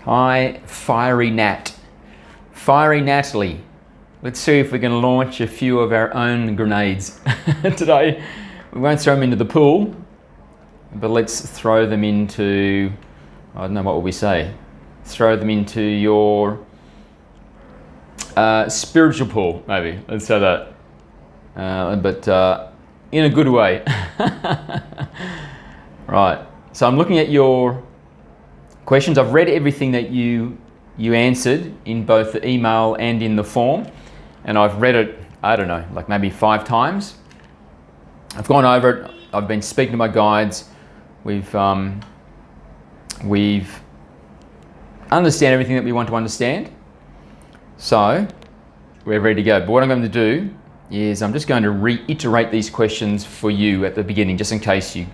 Hi, Fiery Nat. Fiery Natalie. Let's see if we can launch a few of our own grenades. Today, we won't throw them into the pool, but let's throw them into, I don't know, what will we say? Throw them into your spiritual pool, maybe. Let's say that. But in a good way. Right, so I'm looking at your questions. I've read everything that you answered in both the email and in the form, and I've read it, I don't know, like maybe 5 times. I've gone over it. I've been speaking to my guides. We've understand everything that we want to understand. So we're ready to go. But what I'm going to do is I'm just going to reiterate these questions for you at the beginning, just in case you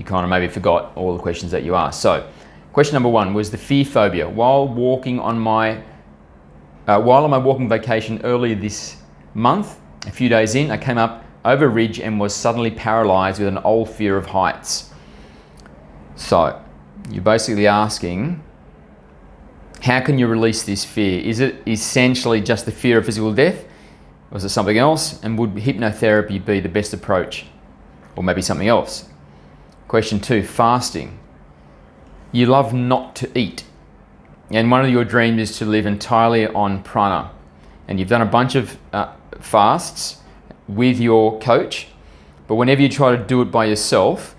kind of maybe forgot all the questions that you asked. So question number 1 was the fear phobia. While on my walking vacation earlier this month, a few days in, I came up over a ridge and was suddenly paralyzed with an old fear of heights. So you're basically asking, how can you release this fear? Is it essentially just the fear of physical death? Or is it something else? And would hypnotherapy be the best approach? Or maybe something else? Question 2, fasting. You love not to eat, and one of your dreams is to live entirely on prana, and you've done a bunch of fasts with your coach, but whenever you try to do it by yourself,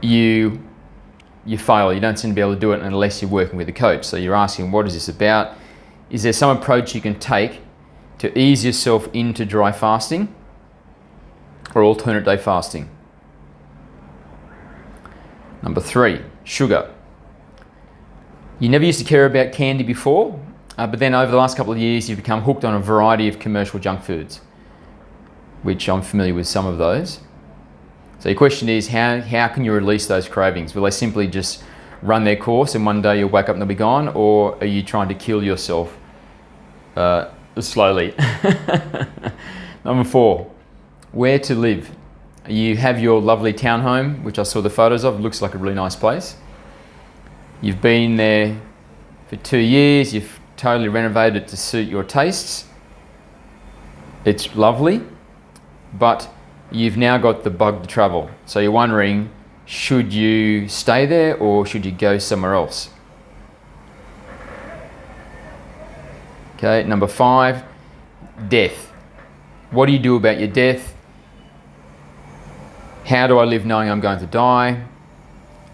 you fail. You don't seem to be able to do it unless you're working with a coach. So you're asking, what is this about? Is there some approach you can take to ease yourself into dry fasting or alternate day fasting? Number 3, sugar. You never used to care about candy before, but then over the last couple of years you've become hooked on a variety of commercial junk foods, which I'm familiar with some of those. So your question is, how can you release those cravings? Will they simply just run their course and one day you'll wake up and they'll be gone, or are you trying to kill yourself slowly? Number 4, where to live. You have your lovely townhome, which I saw the photos of. It looks like a really nice place. You've been there for 2 years. You've totally renovated it to suit your tastes. It's lovely, but you've now got the bug to travel. So you're wondering, should you stay there or should you go somewhere else? Okay, number 5, death. What do you do about your death? How do I live knowing I'm going to die?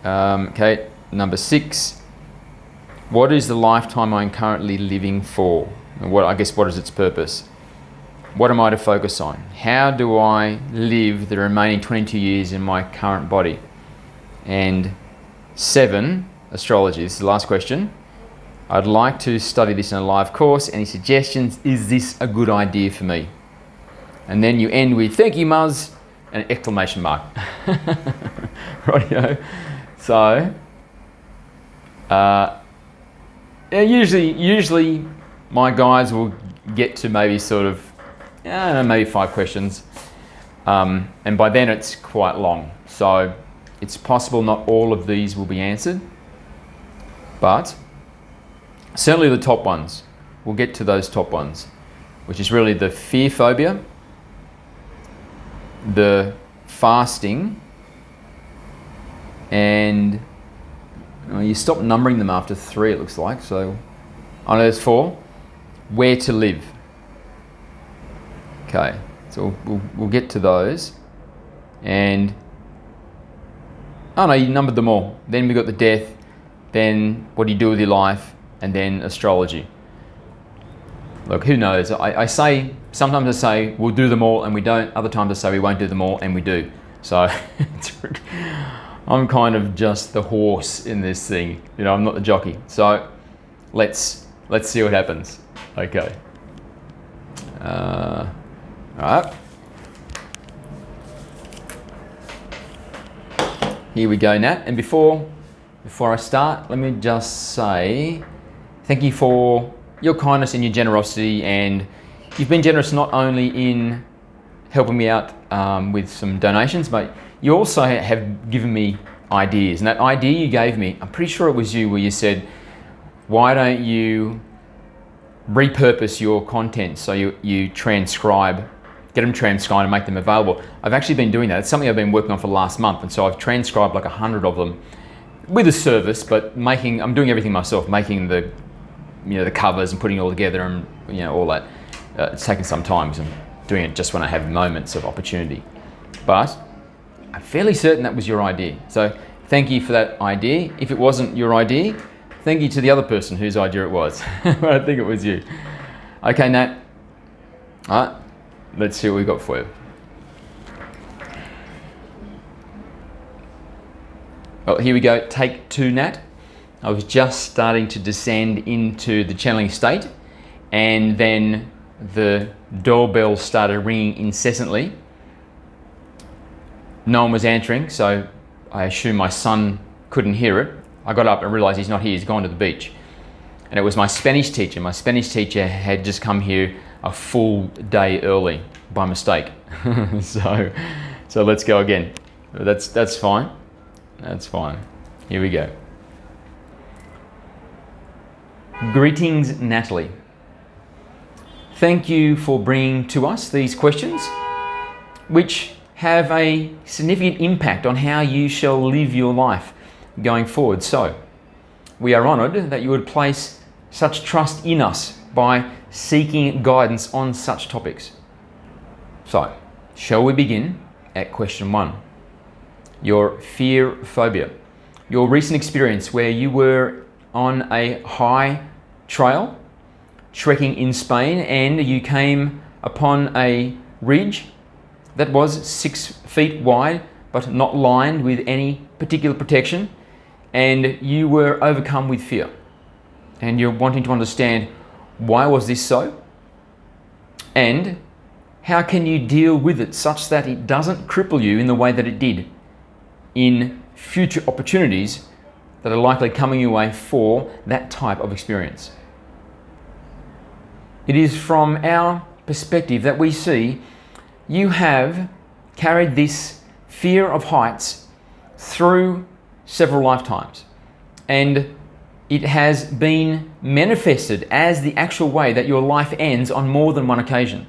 Okay, number 6, what is the lifetime I'm currently living for? And what is its purpose? What am I to focus on? How do I live the remaining 22 years in my current body? And 7, astrology. This is the last question. I'd like to study this in a live course. Any suggestions? Is this a good idea for me? And then you end with, thank you, Muzz, and an exclamation mark. Rightio. So, usually my guides will get to maybe sort of, maybe 5 questions. And by then it's quite long. So it's possible not all of these will be answered, but certainly the top ones. We'll get to those top ones, which is really the fear phobia, the fasting, and you stop numbering them after 3, it looks like. So I know there's 4. Where to live. Okay, so we'll get to those. And you numbered them all. Then we got the death, then what do you do with your life, and then astrology. Look, who knows? Sometimes I say we'll do them all and we don't. Other times I say we won't do them all and we do. So I'm kind of just the horse in this thing. I'm not the jockey. So let's see what happens. Okay. All right. Here we go, Nat. And before I start, let me just say thank you for your kindness and your generosity, and you've been generous not only in helping me out with some donations, but you also have given me ideas. And that idea you gave me, I'm pretty sure it was you, where you said, why don't you repurpose your content so you transcribe, get them transcribed and make them available. I've actually been doing that. It's something I've been working on for the last month, and so I've transcribed like 100 of them with a service, but I'm doing everything myself, making the covers and putting it all together and all that. It's taken some time because I'm doing it just when I have moments of opportunity. But I'm fairly certain that was your idea. So thank you for that idea. If it wasn't your idea, thank you to the other person whose idea it was. But I think it was you. Okay, Nat. All right, let's see what we got for you. Well, here we go. Take 2, Nat. I was just starting to descend into the channeling state, and then the doorbell started ringing incessantly. No one was answering, so I assume my son couldn't hear it. I got up and realized he's not here, he's gone to the beach. And it was my Spanish teacher. My Spanish teacher had just come here a full day early by mistake. So let's go again. That's fine. That's fine. Here we go. Greetings, Natalie. Thank you for bringing to us these questions, which have a significant impact on how you shall live your life going forward. So, we are honoured that you would place such trust in us by seeking guidance on such topics. So, shall we begin at question 1? Your fear phobia. Your recent experience where you were on a high trail, trekking in Spain, and you came upon a ridge that was 6 feet wide, but not lined with any particular protection, and you were overcome with fear. And you're wanting to understand, why was this so? And how can you deal with it such that it doesn't cripple you in the way that it did in future opportunities that are likely coming your way for that type of experience? It is from our perspective that we see you have carried this fear of heights through several lifetimes, and it has been manifested as the actual way that your life ends on more than one occasion.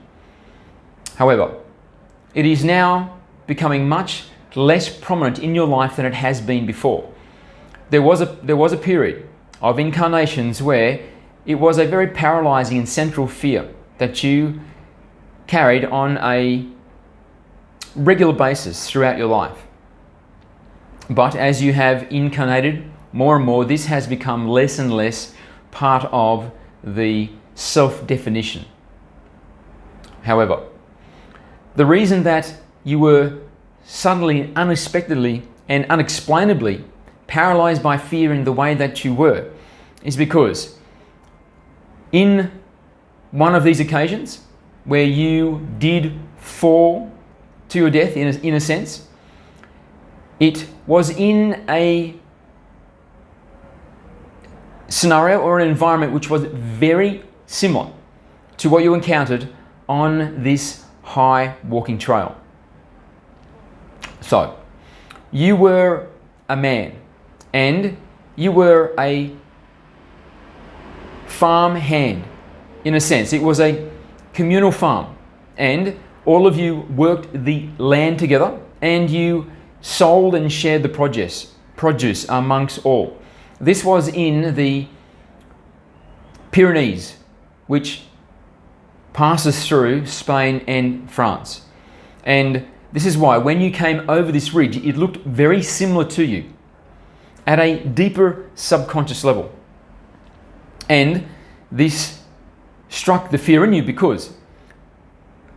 However, it is now becoming much less prominent in your life than it has been before. There was a period of incarnations where it was a very paralyzing and central fear that you carried on a regular basis throughout your life. But as you have incarnated more and more, this has become less and less part of the self-definition. However, the reason that you were suddenly, unexpectedly, and unexplainably paralyzed by fear in the way that you were is because in one of these occasions where you did fall to your death in a sense, it was in a scenario or an environment which was very similar to what you encountered on this high walking trail. So, you were a man and you were a farm hand in a sense. It was a communal farm, and all of you worked the land together, and you sold and shared the produce amongst all. This was in the Pyrenees, which passes through Spain and France. And this is why when you came over this ridge, it looked very similar to you at a deeper subconscious level. And this struck the fear in you because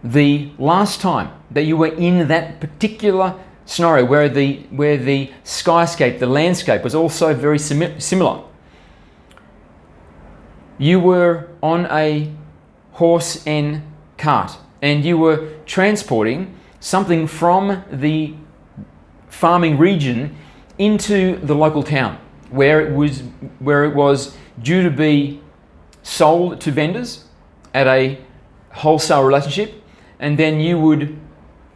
the last time that you were in that particular scenario where the skyscape, the landscape was also very similar, you were on a horse and cart and you were transporting something from the farming region into the local town where it was due to be sold to vendors at a wholesale relationship, and then you would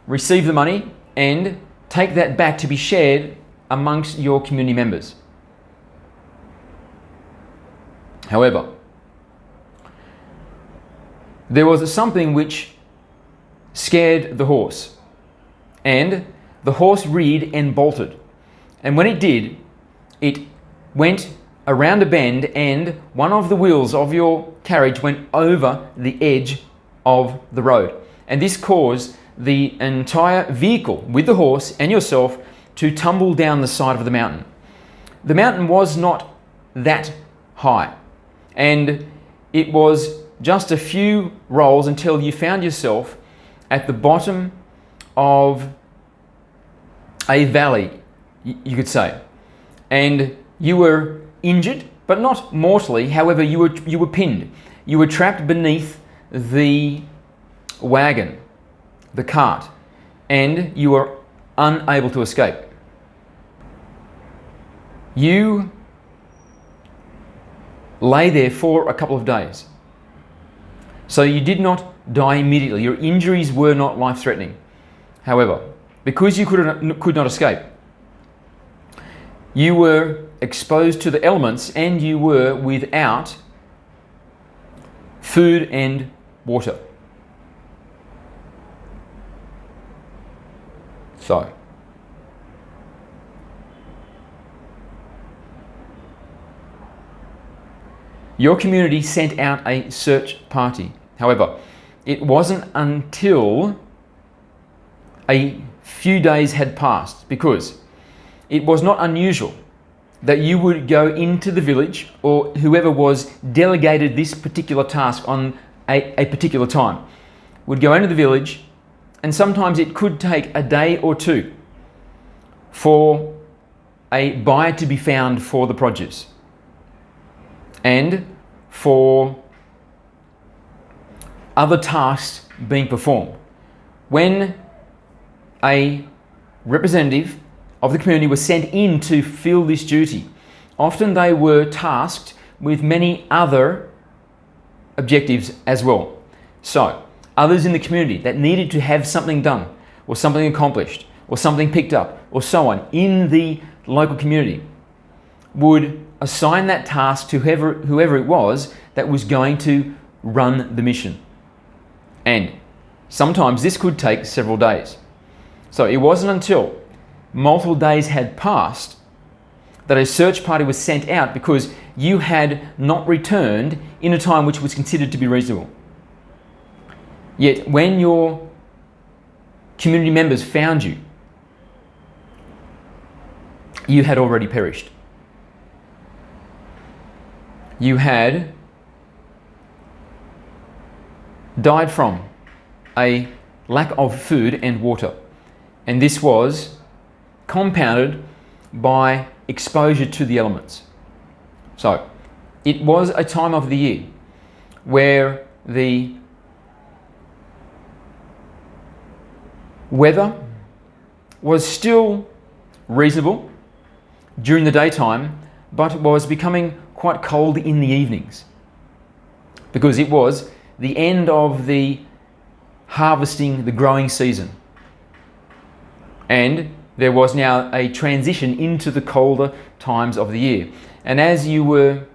receive the money and take that back to be shared amongst your community members. However, there was something which scared the horse, and the horse reared and bolted. And when it did, it went around a bend, and one of the wheels of your carriage went over the edge of the road. And this caused the entire vehicle with the horse and yourself to tumble down the side of the mountain. The mountain was not that high, and it was just a few rolls until you found yourself at the bottom of a valley, you could say. And you were injured, but not mortally. However, you were pinned. You were trapped beneath the wagon, the cart, and you were unable to escape. You lay there for a couple of days. So you did not die immediately. Your injuries were not life-threatening. However, because you could not escape, you were exposed to the elements, and you were without food and water. So, your community sent out a search party. However, it wasn't until a few days had passed, because it was not unusual that you would go into the village, or whoever was delegated this particular task on a particular time would go into the village, and sometimes it could take a day or two for a buyer to be found for the produce and for other tasks being performed. When a representative of the community was sent in to fill this duty, often they were tasked with many other objectives as well. So, others in the community that needed to have something done, or something accomplished, or something picked up, or so on, in the local community, would assign that task to whoever it was that was going to run the mission. And sometimes this could take several days. So it wasn't until multiple days had passed that a search party was sent out, because you had not returned in a time which was considered to be reasonable. Yet when your community members found you, you had already perished. You had died from a lack of food and water, and this was compounded by exposure to the elements. So it was a time of the year where the weather was still reasonable during the daytime, but was becoming quite cold in the evenings, because it was the end of the harvesting, the growing season. And there was now a transition into the colder times of the year. And as you were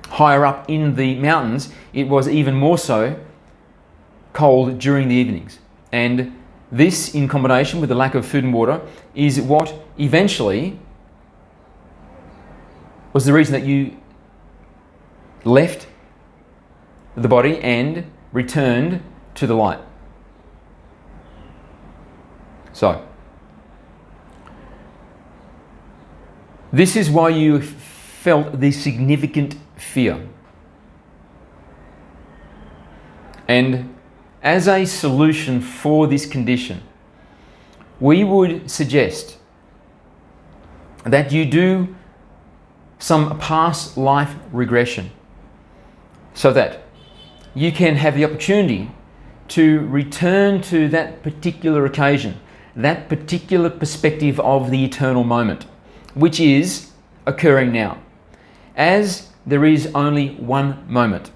higher up in the mountains, it was even more so cold during the evenings. And this, in combination with the lack of food and water, is what eventually was the reason that you left the body and returned to the light. So, this is why you felt the significant fear. And as a solution for this condition, we would suggest that you do some past life regression, so that you can have the opportunity to return to that particular occasion, that particular perspective of the eternal moment, which is occurring now, as there is only one moment.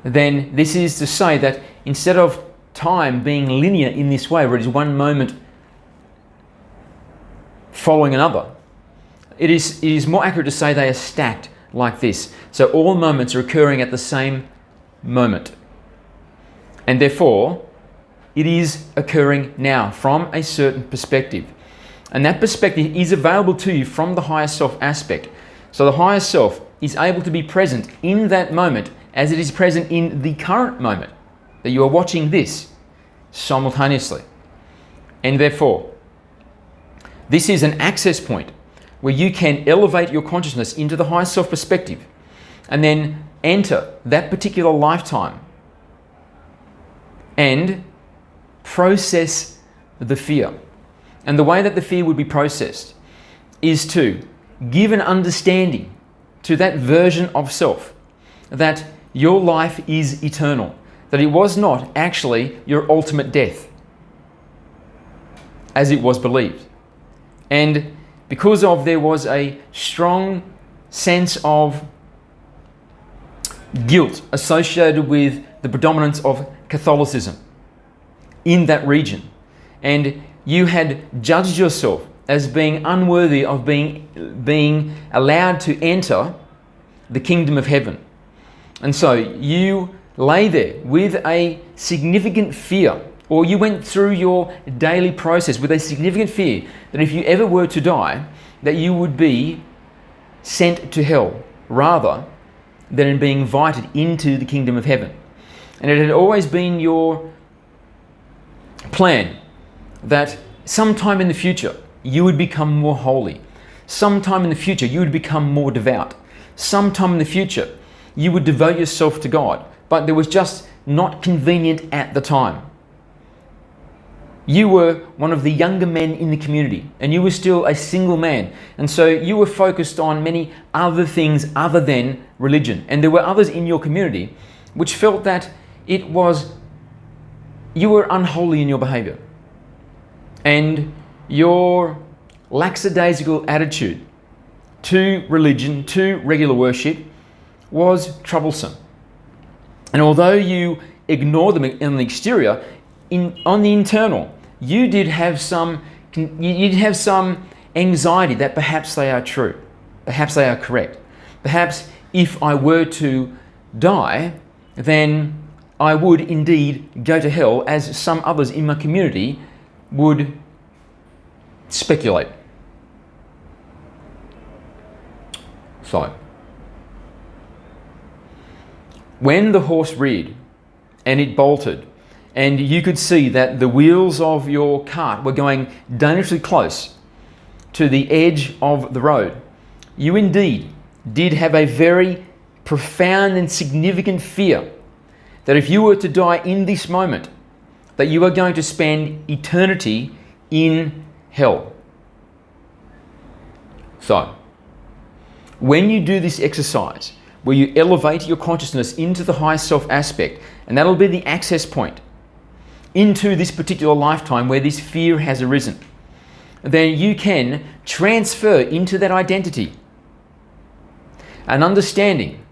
Then this is to say that instead of time being linear in this way, where it is one moment following another, it is more accurate to say they are stacked like this. So all moments are occurring at the same moment. And therefore, it is occurring now from a certain perspective. And that perspective is available to you from the higher self aspect. So the higher self is able to be present in that moment as it is present in the current moment that you are watching this simultaneously. And therefore, this is an access point where you can elevate your consciousness into the higher self perspective and then enter that particular lifetime and process the fear. And the way that the fear would be processed is to give an understanding to that version of self that your life is eternal, that it was not actually your ultimate death, as it was believed. And because there was a strong sense of guilt associated with the predominance of Catholicism in that region, and you had judged yourself as being unworthy of being allowed to enter the kingdom of heaven. And so you lay there with a significant fear, or you went through your daily process with a significant fear that if you ever were to die, that you would be sent to hell rather than being invited into the kingdom of heaven. And it had always been your plan that sometime in the future you would become more holy. Sometime in the future you would become more devout. Sometime in the future you would devote yourself to God. But there was just not convenient at the time. You were one of the younger men in the community and you were still a single man. And so you were focused on many other things other than religion. And there were others in your community which felt that you were unholy in your behavior. And your lackadaisical attitude to religion, to regular worship, was troublesome. And although you ignore them on the exterior, on the internal, you did have some anxiety that perhaps they are true, perhaps they are correct. Perhaps if I were to die, then I would indeed go to hell, as some others in my community would speculate. So, when the horse reared and it bolted, and you could see that the wheels of your cart were going dangerously close to the edge of the road, you indeed did have a very profound and significant fear that if you were to die in this moment, that you are going to spend eternity in hell. So, when you do this exercise, where you elevate your consciousness into the higher self aspect, and that'll be the access point into this particular lifetime where this fear has arisen, then you can transfer into that identity an understanding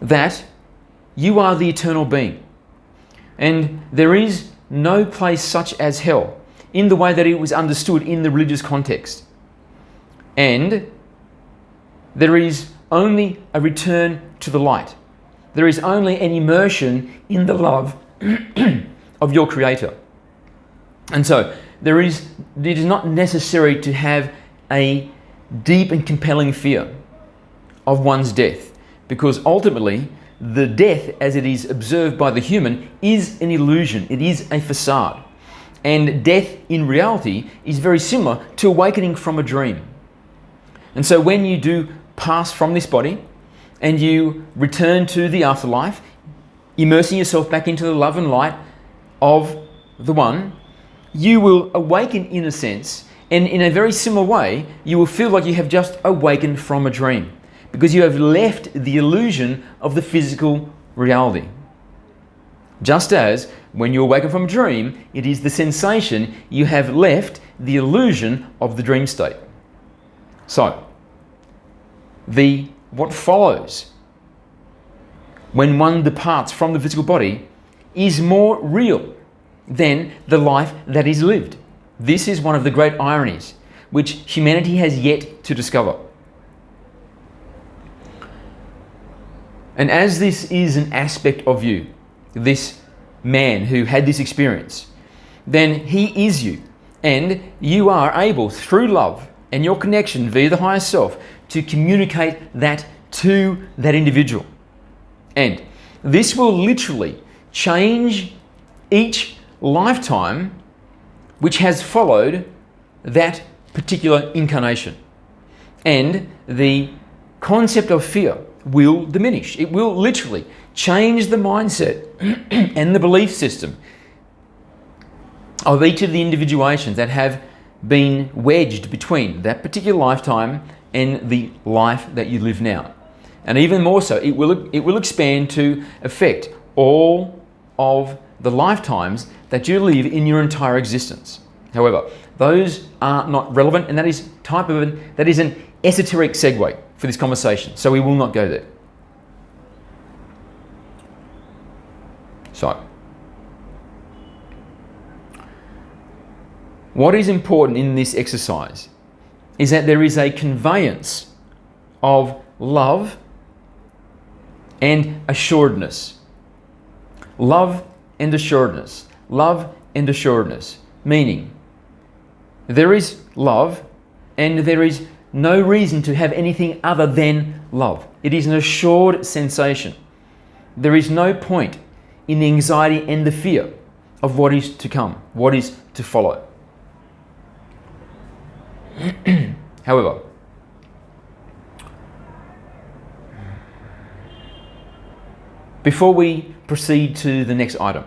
that you are the eternal being. And there is no place such as hell in the way that it was understood in the religious context. And there is only a return to the light. There is only an immersion in the love of your Creator. And so it is not necessary to have a deep and compelling fear of one's death, because ultimately the death as it is observed by the human is an illusion. It is a facade. And death in reality is very similar to awakening from a dream. And so when you do pass from this body and you return to the afterlife, immersing yourself back into the love and light of the One, you will awaken in a sense, and in a very similar way, you will feel like you have just awakened from a dream, because you have left the illusion of the physical reality. Just as when you awaken from a dream, it is the sensation you have left the illusion of the dream state. So, what follows when one departs from the physical body is more real than the life that is lived. This is one of the great ironies which humanity has yet to discover. And as this is an aspect of you, this man who had this experience, then he is you. And you are able, through love and your connection via the higher self, to communicate that to that individual. And this will literally change each lifetime which has followed that particular incarnation. And the concept of fear will diminish. It will literally change the mindset and the belief system of each of the individuations that have been wedged between that particular lifetime and the life that you live now. And even more so, it will expand to affect all of the lifetimes that you live in your entire existence. However, those are not relevant, and that is an esoteric segue for this conversation, so we will not go there. So, what is important in this exercise is that there is a conveyance of love and assuredness. Love and assuredness. Love and assuredness. Meaning, there is love and there is no reason to have anything other than love. It is an assured sensation. There is no point in the anxiety and the fear of what is to come, what is to follow. However, before we proceed to the next item,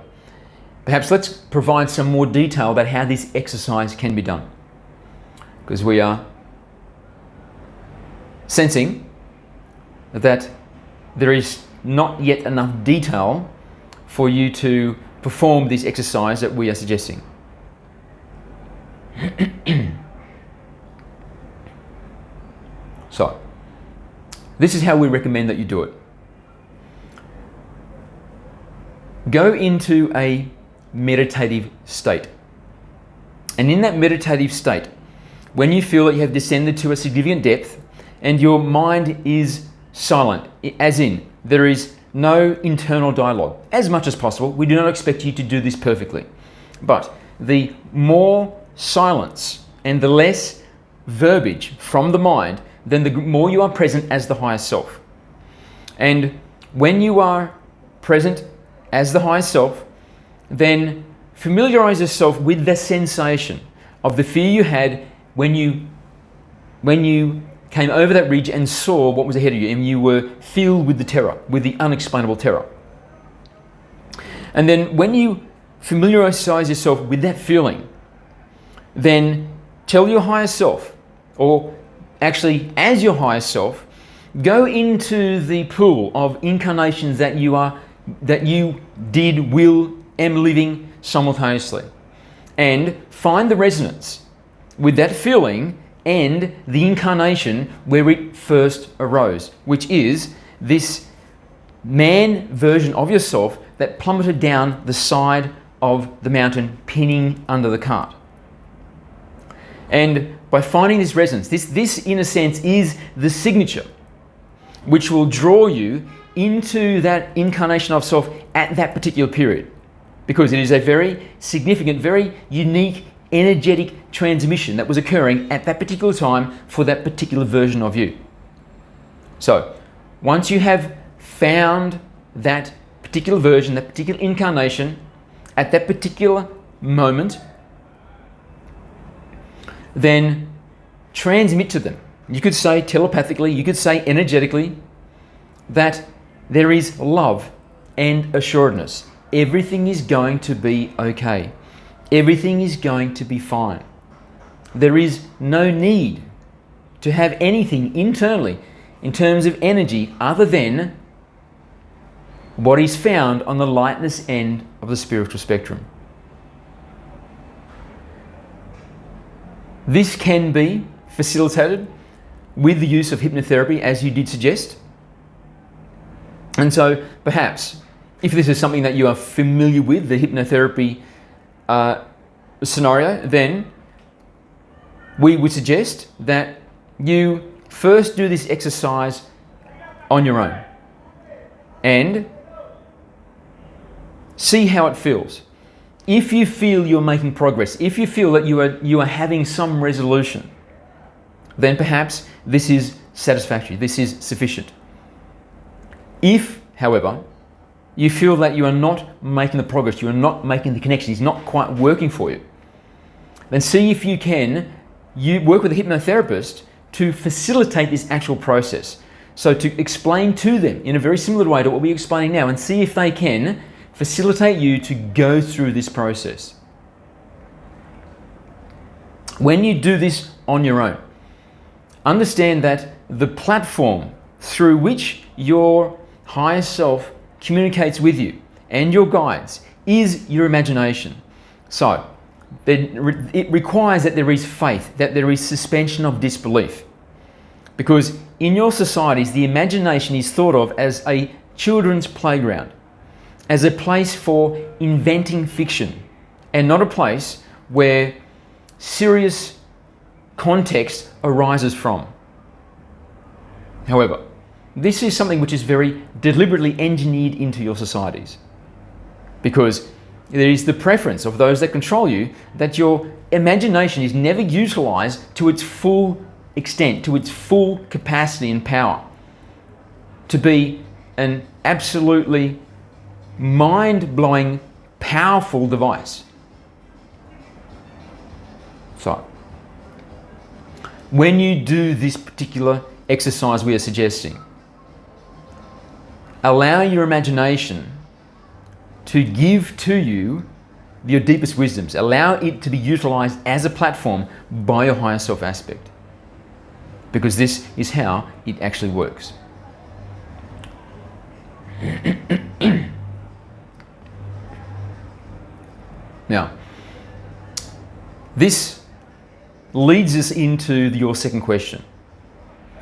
perhaps let's provide some more detail about how this exercise can be done. Because we are sensing that there is not yet enough detail for you to perform this exercise that we are suggesting. So, this is how we recommend that you do it. Go into a meditative state. And in that meditative state, when you feel that you have descended to a significant depth and your mind is silent, as in there is no internal dialogue, as much as possible. We do not expect you to do this perfectly. But the more silence and the less verbiage from the mind, then the more you are present as the higher self. And when you are present as the higher self, then familiarize yourself with the sensation of the fear you had when you came over that ridge and saw what was ahead of you, and you were filled with the terror, with the unexplainable terror. And then when you familiarize yourself with that feeling, then tell your higher self, or actually as your higher self, go into the pool of incarnations that you did, will, am living simultaneously, and find the resonance with that feeling and the incarnation where it first arose, which is this man version of yourself that plummeted down the side of the mountain, pinning under the cart. And by finding this resonance, this in a sense is the signature which will draw you into that incarnation of self at that particular period, because it is a very significant, very unique, energetic transmission that was occurring at that particular time for that particular version of you. So, once you have found that particular version, that particular incarnation at that particular moment, then transmit to them. You could say telepathically, you could say energetically, that there is love and assuredness. Everything is going to be okay. Everything is going to be fine. There is no need to have anything internally in terms of energy other than what is found on the lightness end of the spiritual spectrum. This can be facilitated with the use of hypnotherapy, as you did suggest. And so perhaps, if this is something that you are familiar with, the hypnotherapy scenario, then we would suggest that you first do this exercise on your own and see how it feels. If you feel you're making progress, if you feel that you are having some resolution, then perhaps this is satisfactory, this is sufficient. If, however, you feel that you are not making the progress, you are not making the connection, it's not quite working for you, then see if you can work with a hypnotherapist to facilitate this actual process. So to explain to them in a very similar way to what we're explaining now, and see if they can facilitate you to go through this process. When you do this on your own, understand that the platform through which your higher self communicates with you and your guides is your imagination. So it requires that there is faith, that there is suspension of disbelief. Because in your societies, the imagination is thought of as a children's playground, as a place for inventing fiction, and not a place where serious context arises from. However, this is something which is very deliberately engineered into your societies, because there is the preference of those that control you that your imagination is never utilized to its full extent, to its full capacity and power, to be an absolutely mind-blowing, powerful device. So, when you do this particular exercise we are suggesting, allow your imagination to give to you your deepest wisdoms. Allow it to be utilized as a platform by your higher self aspect, because this is how it actually works. Now, this leads us into your second question,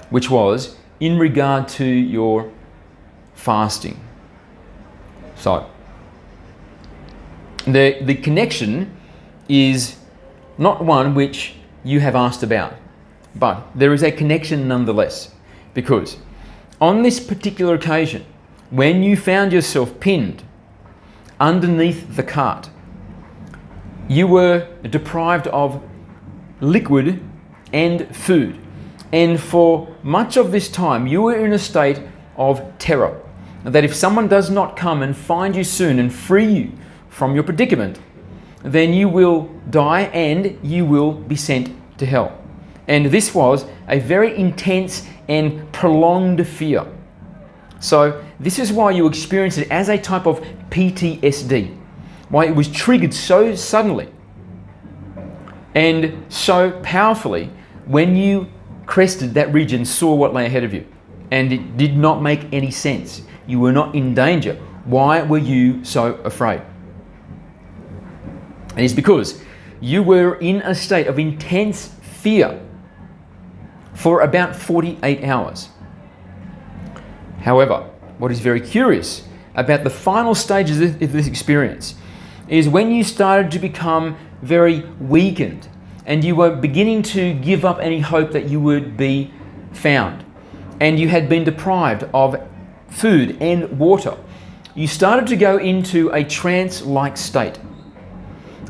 which was in regard to your fasting. So, the connection is not one which you have asked about, but there is a connection nonetheless, because on this particular occasion, when you found yourself pinned underneath the cart, you were deprived of liquid and food. And for much of this time, you were in a state of terror, that if someone does not come and find you soon and free you from your predicament, then you will die and you will be sent to hell. And this was a very intense and prolonged fear. So this is why you experienced it as a type of PTSD, why it was triggered so suddenly and so powerfully when you crested that ridge and saw what lay ahead of you. And it did not make any sense. You were not in danger. Why were you so afraid? And it's because you were in a state of intense fear for about 48 hours. However, what is very curious about the final stages of this experience is when you started to become very weakened and you were beginning to give up any hope that you would be found, and you had been deprived of food and water, you started to go into a trance-like state.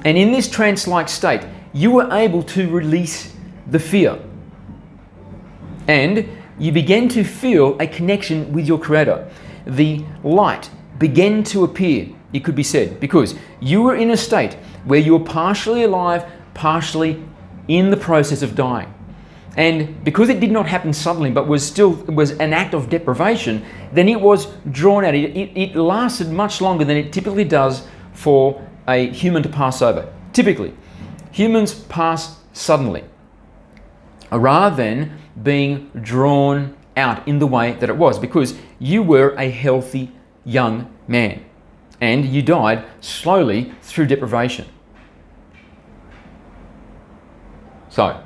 And in this trance-like state, you were able to release the fear. And you began to feel a connection with your Creator. The light began to appear, it could be said, because you were in a state where you were partially alive, partially in the process of dying. And because it did not happen suddenly, but was an act of deprivation, then it was drawn out. It lasted much longer than it typically does for a human to pass over. Typically, humans pass suddenly, rather than being drawn out in the way that it was, because you were a healthy young man and you died slowly through deprivation. So,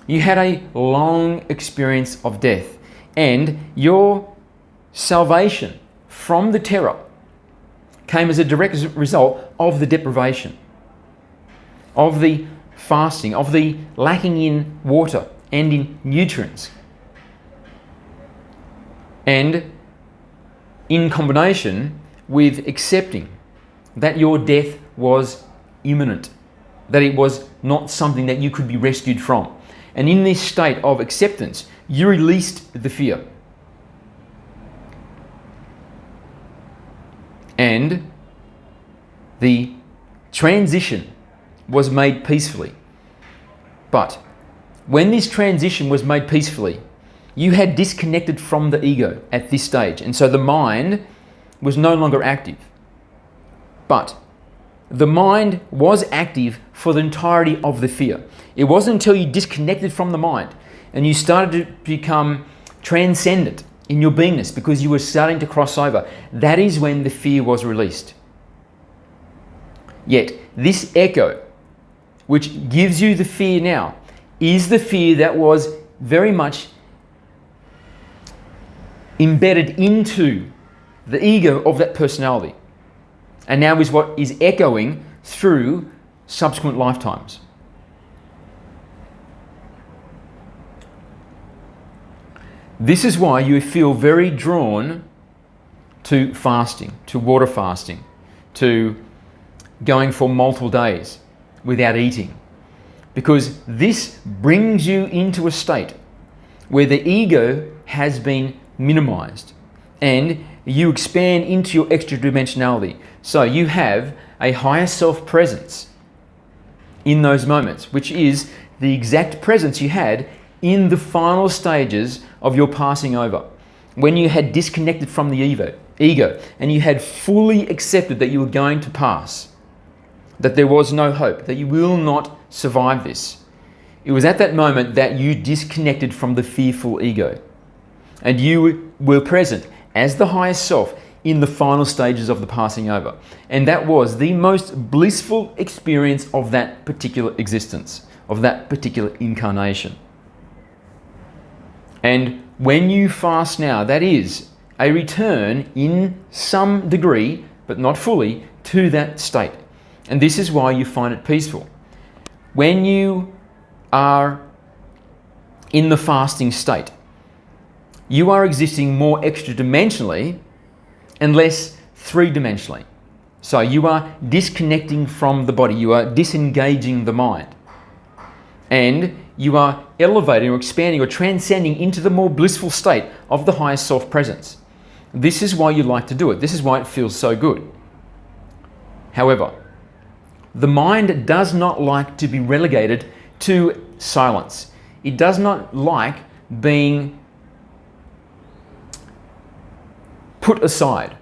you had a long experience of death, and your salvation from the terror came as a direct result of the deprivation, of the fasting, of the lacking in water and in nutrients. And in combination with accepting that your death was imminent, that it was not something that you could be rescued from. And in this state of acceptance, you released the fear. And the transition was made peacefully. But when this transition was made peacefully, you had disconnected from the ego at this stage. And so the mind was no longer active. But the mind was active for the entirety of the fear. It wasn't until you disconnected from the mind and you started to become transcendent in your beingness, because you were starting to cross over, that is when the fear was released. Yet this echo, which gives you the fear now, is the fear that was very much embedded into the ego of that personality, and now is what is echoing through subsequent lifetimes. This is why you feel very drawn to fasting, to water fasting, to going for multiple days without eating, because this brings you into a state where the ego has been minimized and you expand into your extra dimensionality. So you have a higher self presence in those moments, which is the exact presence you had in the final stages of your passing over, when you had disconnected from the ego and you had fully accepted that you were going to pass, that there was no hope, that you will not survive this. It was at that moment that you disconnected from the fearful ego and you were present as the highest self in the final stages of the passing over. And that was the most blissful experience of that particular existence, of that particular incarnation. And when you fast now, that is a return in some degree, but not fully, to that state. And this is why you find it peaceful. When you are in the fasting state, you are existing more extra-dimensionally and less three-dimensionally. So you are disconnecting from the body, you are disengaging the mind. And you are elevating or expanding or transcending into the more blissful state of the highest self-presence. This is why you like to do it. This is why it feels so good. However, the mind does not like to be relegated to silence. It does not like being put aside,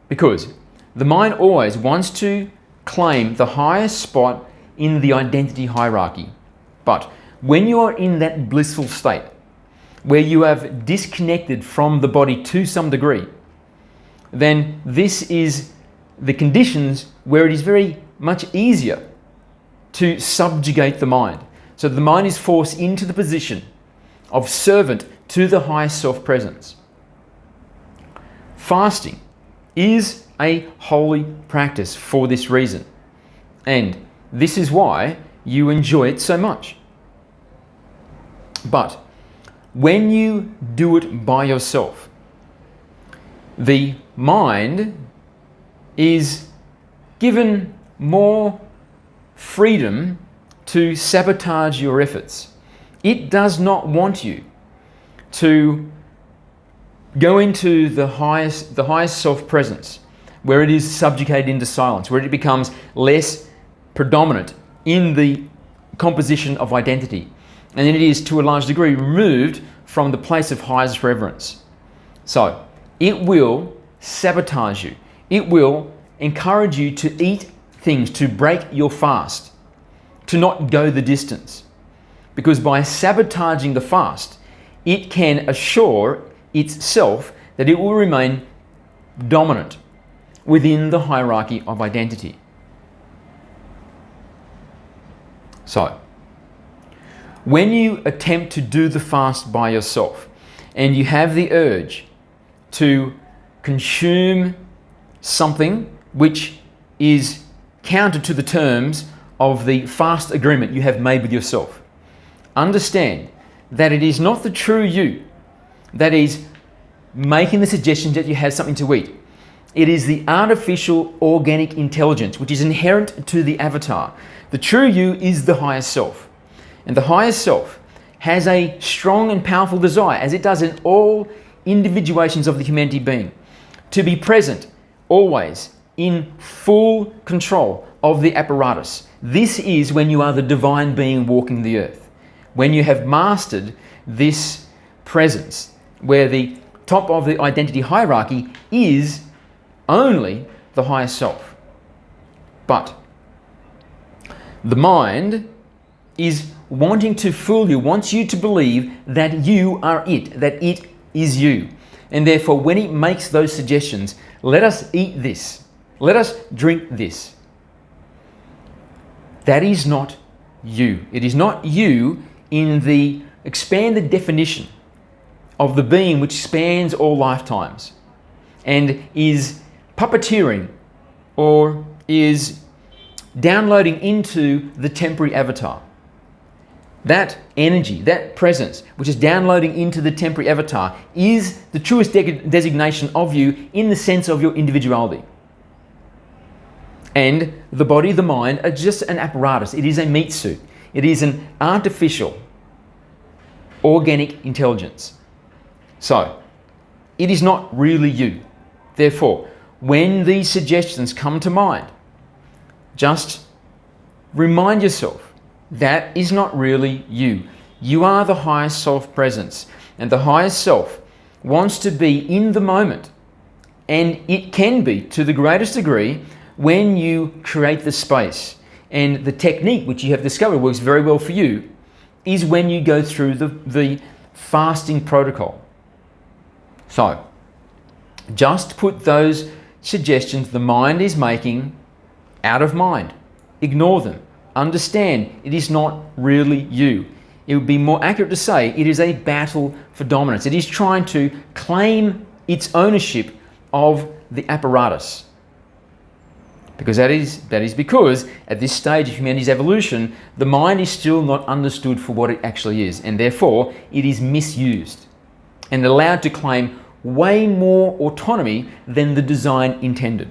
because the mind always wants to claim the highest spot in the identity hierarchy. But when you are in that blissful state, where you have disconnected from the body to some degree, then this is the conditions where it is very much easier to subjugate the mind. So the mind is forced into the position of servant to the highest self-presence. Fasting is a holy practice for this reason. And this is why you enjoy it so much. But when you do it by yourself, the mind is given more freedom to sabotage your efforts. It does not want you to go into the highest self-presence, where it is subjugated into silence, where it becomes less predominant in the composition of identity. And then it is, to a large degree, removed from the place of highest reverence. So it will sabotage you. It will encourage you to eat things, to break your fast, to not go the distance. Because by sabotaging the fast, it can assure itself that it will remain dominant within the hierarchy of identity. So, when you attempt to do the fast by yourself and you have the urge to consume something which is counter to the terms of the fast agreement you have made with yourself. Understand that it is not the true you that is making the suggestion that you have something to eat. It is the artificial organic intelligence which is inherent to the avatar. The true you is the higher self. And the higher self has a strong and powerful desire, as it does in all individuations of the humanity being, to be present always in full control of the apparatus. This is when you are the divine being walking the earth. When you have mastered this presence, where the top of the identity hierarchy is only the higher self. But the mind is wanting to fool you, wants you to believe that you are it, that it is you. And therefore, when it makes those suggestions, let us eat this, let us drink this, that is not you. It is not you in the expanded definition of the being which spans all lifetimes and is puppeteering or is downloading into the temporary avatar. That energy, that presence, which is downloading into the temporary avatar, is the truest designation of you in the sense of your individuality. And the body, the mind, are just an apparatus. It is a meat suit. It is an artificial, organic intelligence. So, it is not really you. Therefore, when these suggestions come to mind, just remind yourself that is not really you. You are the highest self presence, and the highest self wants to be in the moment, and it can be to the greatest degree when you create the space. And the technique which you have discovered works very well for you is when you go through the fasting protocol. So, just put those suggestions the mind is making out of mind. Ignore them. Understand it is not really you. It would be more accurate to say it is a battle for dominance. It is trying to claim its ownership of the apparatus. Because that is because at this stage of humanity's evolution, the mind is still not understood for what it actually is, and therefore it is misused and allowed to claim way more autonomy than the design intended.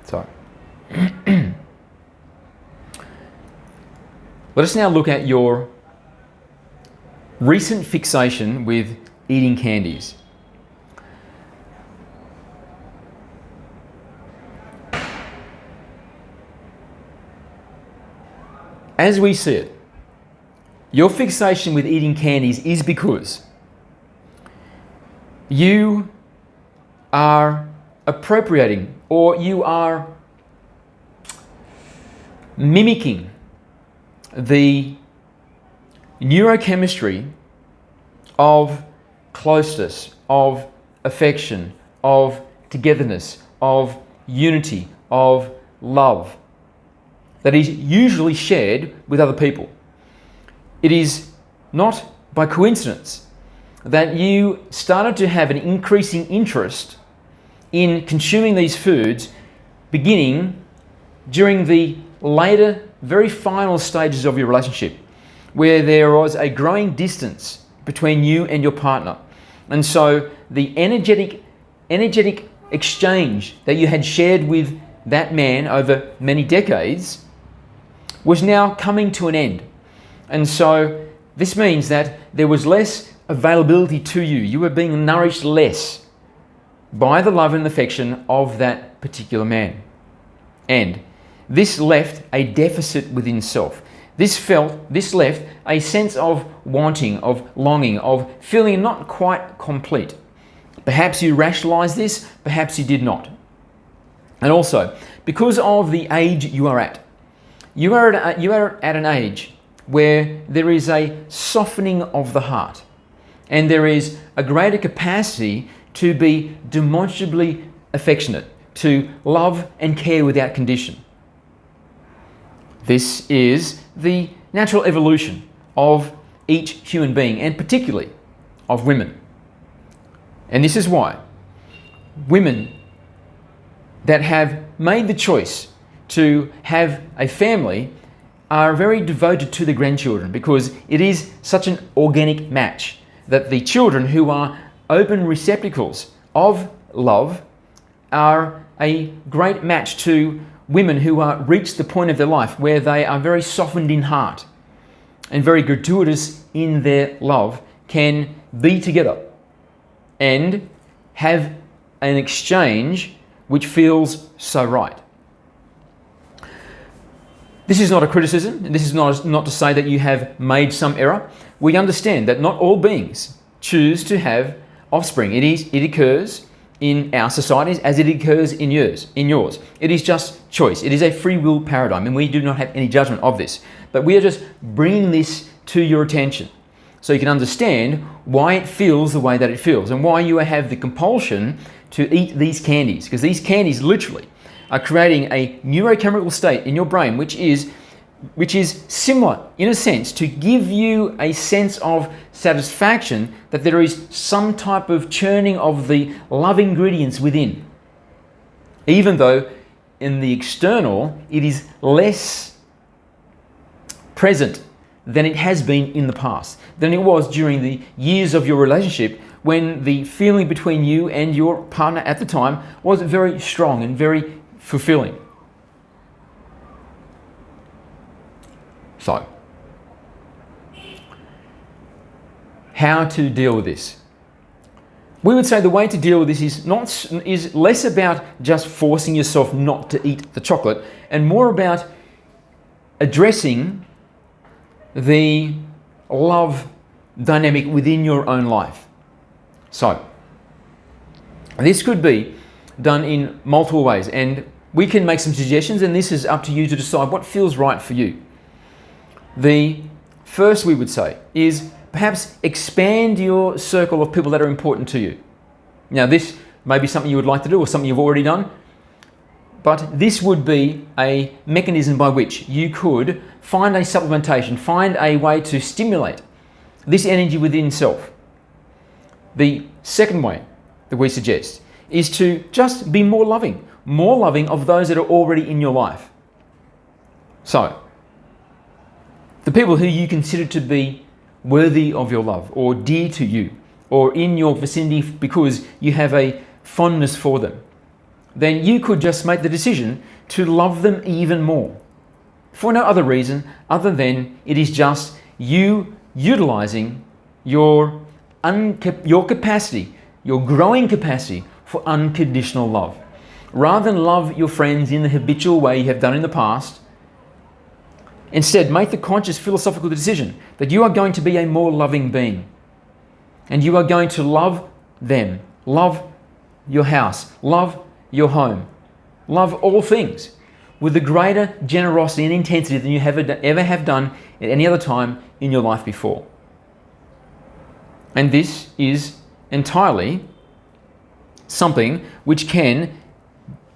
So, let us now look at your recent fixation with eating candies. As we see it, your fixation with eating candies is because you are appropriating or you are mimicking the neurochemistry of closeness, of affection, of togetherness, of unity, of love that is usually shared with other people. It is not by coincidence that you started to have an increasing interest in consuming these foods beginning during the later, very final stages of your relationship, where there was a growing distance between you and your partner. And so the energetic exchange that you had shared with that man over many decades was now coming to an end. And so this means that there was less availability to you. You were being nourished less by the love and affection of that particular man. And this left a deficit within self. This left a sense of wanting, of longing, of feeling not quite complete. Perhaps you rationalized this, perhaps you did not. And also, because of the age you are at, you are at an age where there is a softening of the heart, and there is a greater capacity to be demonstrably affectionate, to love and care without condition. This is the natural evolution of each human being, and particularly of women. And this is why women that have made the choice to have a family are very devoted to the grandchildren, because it is such an organic match that the children who are open receptacles of love are a great match to women who are reached the point of their life where they are very softened in heart and very gratuitous in their love, can be together and have an exchange which feels so right. This is not a criticism, and this is not to say that you have made some error. We understand that not all beings choose to have offspring. It occurs in our societies as it occurs in yours. It is just choice. It is a free will paradigm, and we do not have any judgment of this. But we are just bringing this to your attention so you can understand why it feels the way that it feels and why you have the compulsion to eat these candies, because these candies literally are creating a neurochemical state in your brain which is similar in a sense to give you a sense of satisfaction that there is some type of churning of the love ingredients within, even though in the external it is less present than it has been in the past, than it was during the years of your relationship, when the feeling between you and your partner at the time was very strong and very fulfilling. So, how to deal with this? We would say the way to deal with this is less about just forcing yourself not to eat the chocolate and more about addressing the love dynamic within your own life. So, this could be done in multiple ways, and we can make some suggestions, and this is up to you to decide what feels right for you. The first we would say is perhaps expand your circle of people that are important to you. Now, this may be something you would like to do or something you've already done, but this would be a mechanism by which you could find a supplementation, find a way to stimulate this energy within self. The second way that we suggest is to just be more loving of those that are already in your life. So, the people who you consider to be worthy of your love or dear to you or in your vicinity because you have a fondness for them, then you could just make the decision to love them even more for no other reason other than it is just you utilizing your capacity, your growing capacity for unconditional love. Rather than love your friends in the habitual way you have done in the past, instead make the conscious philosophical decision that you are going to be a more loving being and you are going to love them, love your house, love your home, love all things with a greater generosity and intensity than you ever have done at any other time in your life before. And this is entirely something which can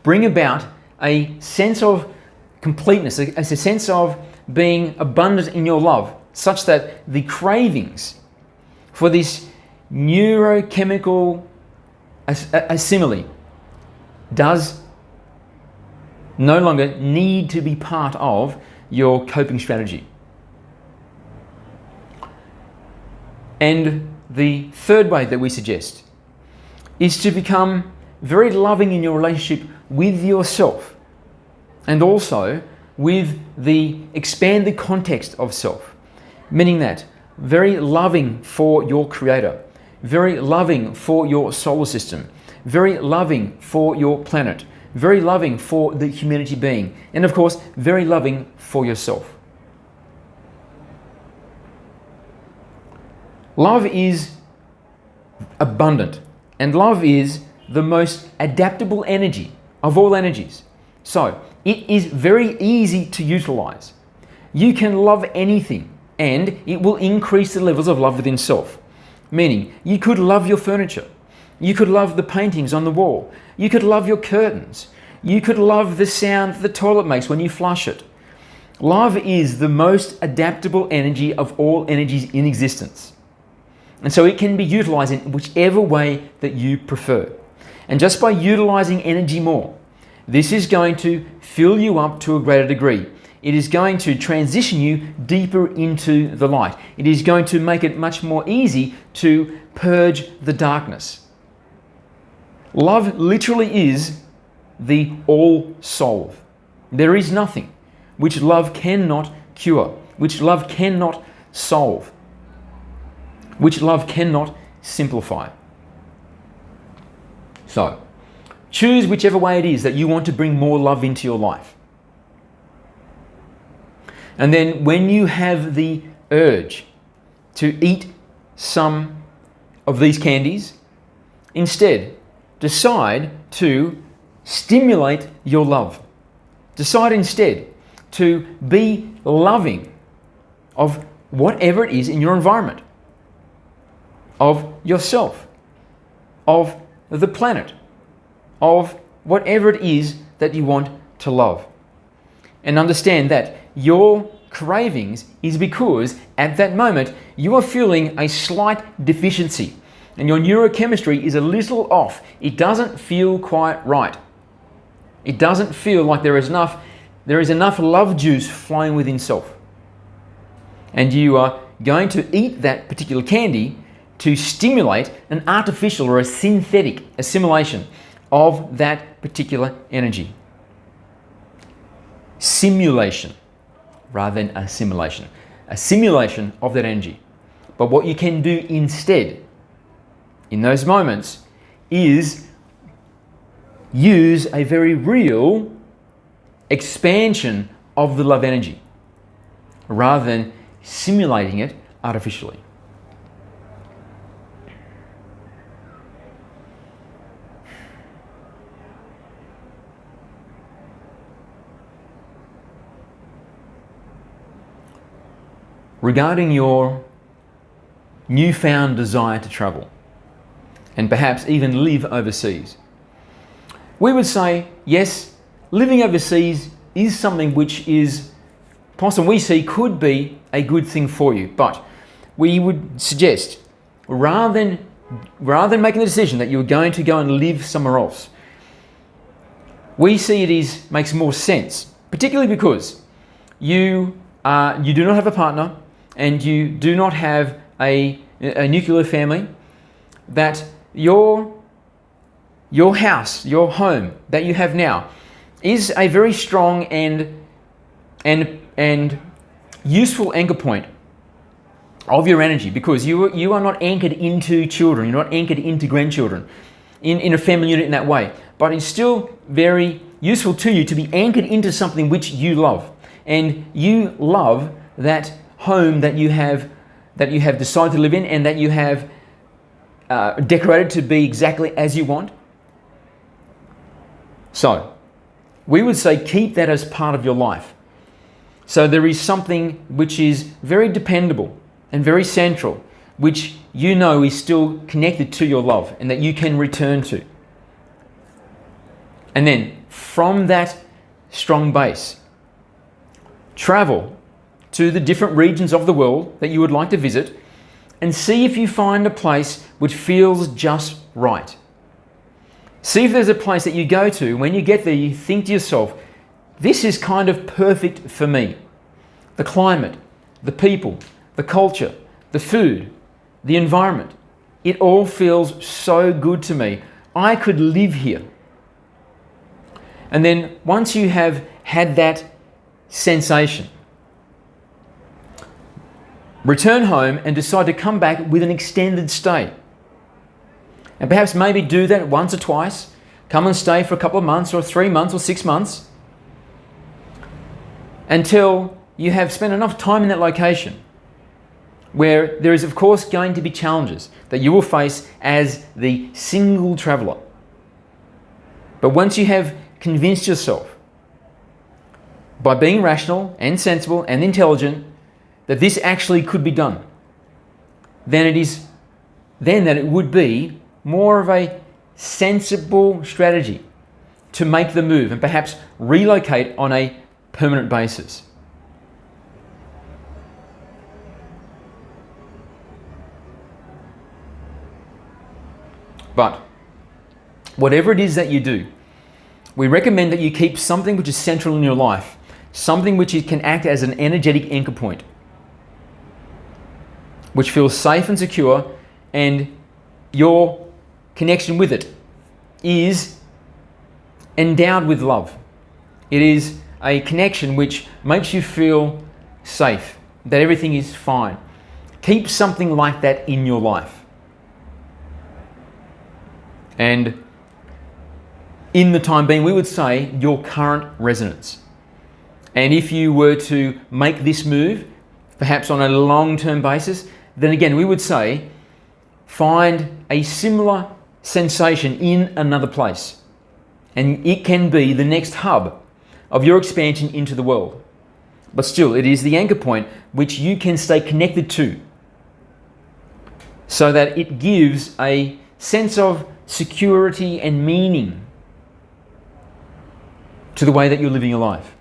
bring about a sense of completeness, a sense of being abundant in your love, such that the cravings for this neurochemical assimile does no longer need to be part of your coping strategy. And the third way that we suggest is to become very loving in your relationship with yourself and also with the expanded context of self, meaning that very loving for your creator, very loving for your solar system, very loving for your planet, very loving for the humanity being, and of course, very loving for yourself. Love is abundant, and love is the most adaptable energy of all energies. So, it is very easy to utilize. You can love anything, and it will increase the levels of love within self. Meaning, you could love your furniture. You could love the paintings on the wall. You could love your curtains. You could love the sound the toilet makes when you flush it. Love is the most adaptable energy of all energies in existence. And so it can be utilized in whichever way that you prefer. And just by utilizing energy more, this is going to fill you up to a greater degree. It is going to transition you deeper into the light. It is going to make it much more easy to purge the darkness. Love literally is the all solve. There is nothing which love cannot cure, which love cannot solve, which love cannot simplify. So, choose whichever way it is that you want to bring more love into your life. And then when you have the urge to eat some of these candies, instead, decide to stimulate your love. Decide instead to be loving of whatever it is in your environment, of yourself, of the planet, of whatever it is that you want to love. And understand that your cravings is because at that moment you are feeling a slight deficiency and your neurochemistry is a little off. It doesn't feel quite right. It doesn't feel like there is enough love juice flowing within self. And you are going to eat that particular candy to stimulate an artificial or a synthetic assimilation of that particular energy. Simulation rather than assimilation. A simulation of that energy. But what you can do instead in those moments is use a very real expansion of the love energy rather than simulating it artificially. Regarding your newfound desire to travel and perhaps even live overseas, we would say, yes, living overseas is something which is possible. We see could be a good thing for you, but we would suggest rather than making the decision that you're going to go and live somewhere else, we see it makes more sense, particularly because you do not have a partner and you do not have a nuclear family, that your house, your home that you have now is a very strong and useful anchor point of your energy, because you are not anchored into children, you're not anchored into grandchildren in a family unit in that way, but it's still very useful to you to be anchored into something which you love, and you love that home that you have decided to live in and that you have decorated to be exactly as you want. So we would say keep that as part of your life. So there is something which is very dependable and very central, which you know is still connected to your love and that you can return to. And then from that strong base, travel to the different regions of the world that you would like to visit and see if you find a place which feels just right. See if there's a place that you go to, when you get there, you think to yourself, this is kind of perfect for me. The climate, the people, the culture, the food, the environment, it all feels so good to me. I could live here. And then once you have had that sensation, return home and decide to come back with an extended stay. And perhaps maybe do that once or twice. Come and stay for a couple of months or 3 months or 6 months until you have spent enough time in that location where there is of course going to be challenges that you will face as the single traveller. But once you have convinced yourself by being rational and sensible and intelligent that this actually could be done, then that it would be more of a sensible strategy to make the move and perhaps relocate on a permanent basis. But whatever it is that you do, we recommend that you keep something which is central in your life, something which can act as an energetic anchor point, which feels safe and secure, and your connection with it is endowed with love. It is a connection which makes you feel safe, that everything is fine. Keep something like that in your life. And in the time being, we would say your current residence. And if you were to make this move, perhaps on a long-term basis, then again, we would say find a similar sensation in another place. And it can be the next hub of your expansion into the world. But still, it is the anchor point which you can stay connected to, so that it gives a sense of security and meaning to the way that you're living your life.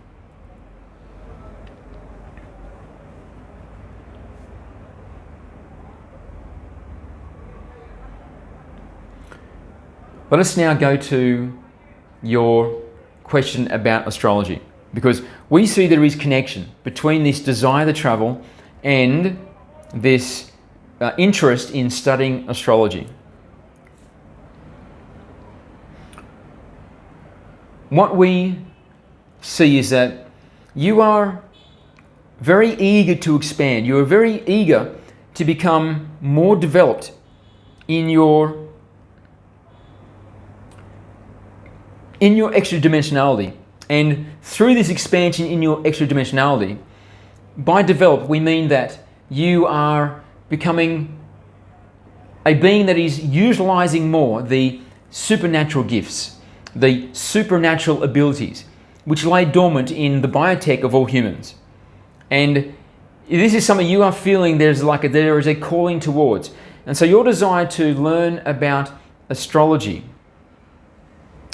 Let us now go to your question about astrology, because we see there is connection between this desire to travel and this interest in studying astrology. What we see is that you are very eager to expand. You are very eager to become more developed in your extra dimensionality. And through this expansion in your extra dimensionality, by develop, we mean that you are becoming a being that is utilizing more the supernatural gifts, the supernatural abilities, which lay dormant in the biotech of all humans. And this is something you are feeling there is a calling towards. And so your desire to learn about astrology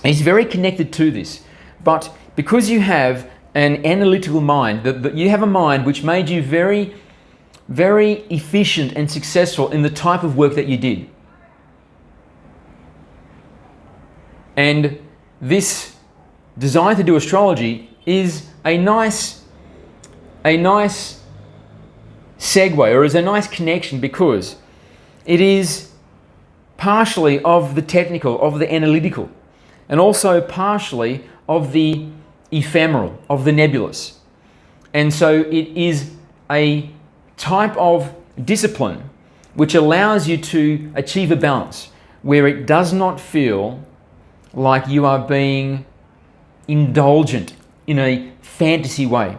is very connected to this. But because you have an analytical mind, that you have a mind which made you very, very efficient and successful in the type of work that you did. And this desire to do astrology is a nice segue, or is a nice connection, because it is partially of the technical, of the analytical, and also partially of the ephemeral, of the nebulous. And so it is a type of discipline which allows you to achieve a balance where it does not feel like you are being indulgent in a fantasy way,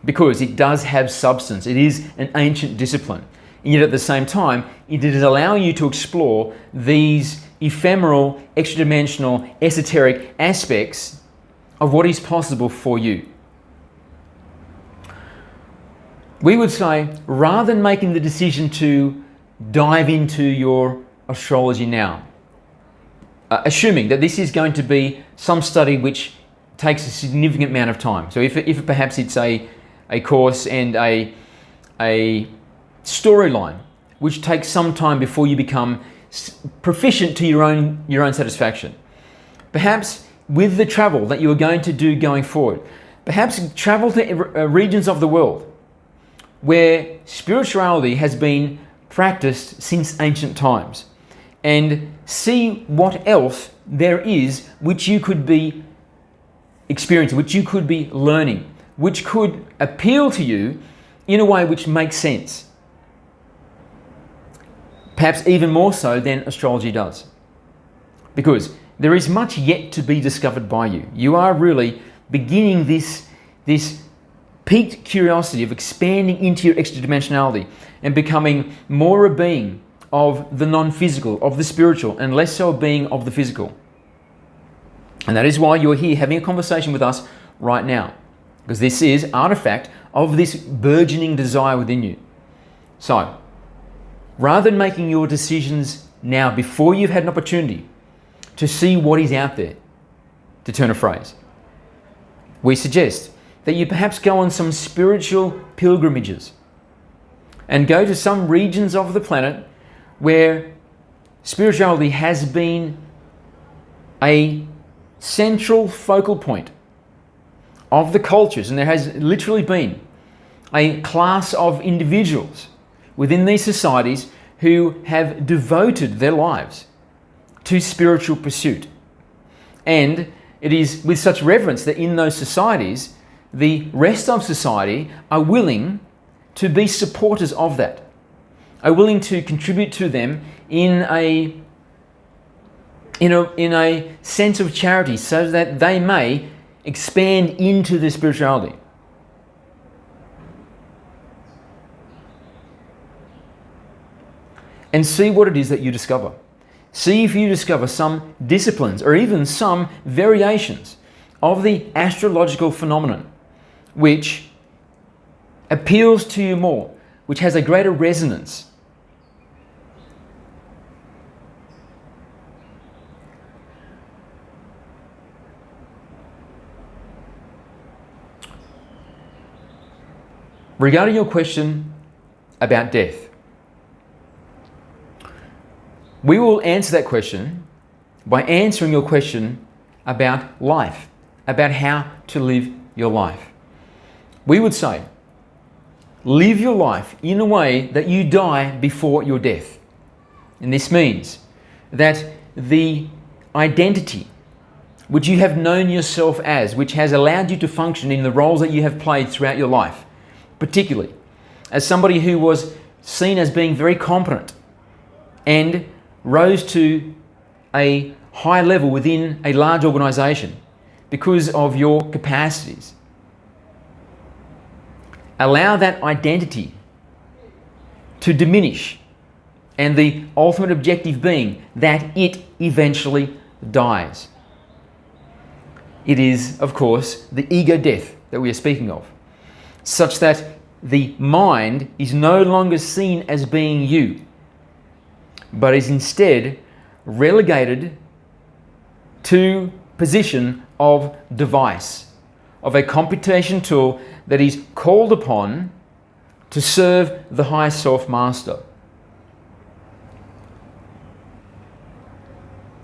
because it does have substance. It is an ancient discipline. And yet at the same time, it is allowing you to explore these ephemeral, extra-dimensional, esoteric aspects of what is possible for you. We would say, rather than making the decision to dive into your astrology now, assuming that this is going to be some study which takes a significant amount of time. So if perhaps it's a course and a storyline which takes some time before you become proficient to your own satisfaction. Perhaps with the travel that you are going to do going forward, perhaps travel to regions of the world where spirituality has been practiced since ancient times, and see what else there is which you could be experiencing, which you could be learning, which could appeal to you in a way which makes sense. Perhaps even more so than astrology does. Because there is much yet to be discovered by you. You are really beginning this piqued curiosity of expanding into your extra dimensionality and becoming more a being of the non-physical, of the spiritual, and less so a being of the physical. And that is why you're here having a conversation with us right now, because this is artifact of this burgeoning desire within you. So, rather than making your decisions now before you've had an opportunity to see what is out there, to turn a phrase, we suggest that you perhaps go on some spiritual pilgrimages and go to some regions of the planet where spirituality has been a central focal point of the cultures, and there has literally been a class of individuals within these societies who have devoted their lives to spiritual pursuit. And it is with such reverence that in those societies, the rest of society are willing to be supporters of that, are willing to contribute to them in a sense of charity, so that they may expand into their spirituality. And see what it is that you discover. See if you discover some disciplines or even some variations of the astrological phenomenon which appeals to you more, which has a greater resonance. Regarding your question about death, we will answer that question by answering your question about life, about how to live your life. We would say, live your life in a way that you die before your death. And this means that the identity which you have known yourself as, which has allowed you to function in the roles that you have played throughout your life, particularly as somebody who was seen as being very competent and rose to a high level within a large organization because of your capacities. Allow that identity to diminish, and the ultimate objective being that it eventually dies. It is, of course, the ego death that we are speaking of, such that the mind is no longer seen as being you, but is instead relegated to position of device, of a computation tool that is called upon to serve the high self master.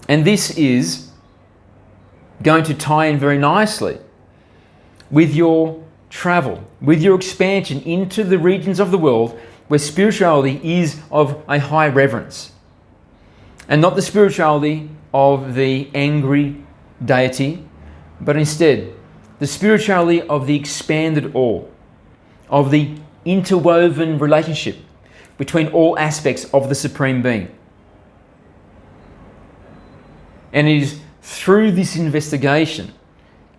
And this is going to tie in very nicely with your travel, with your expansion into the regions of the world where spirituality is of a high reverence. And not the spirituality of the angry deity, but instead the spirituality of the expanded all, of the interwoven relationship between all aspects of the Supreme Being. And it is through this investigation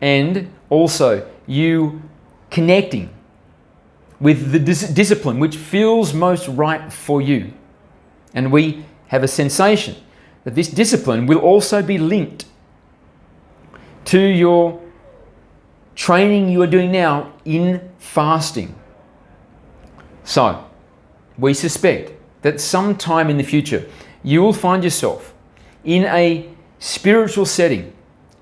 and also you connecting with the discipline which feels most right for you. And we have a sensation that this discipline will also be linked to your training you are doing now in fasting. So, we suspect that sometime in the future you will find yourself in a spiritual setting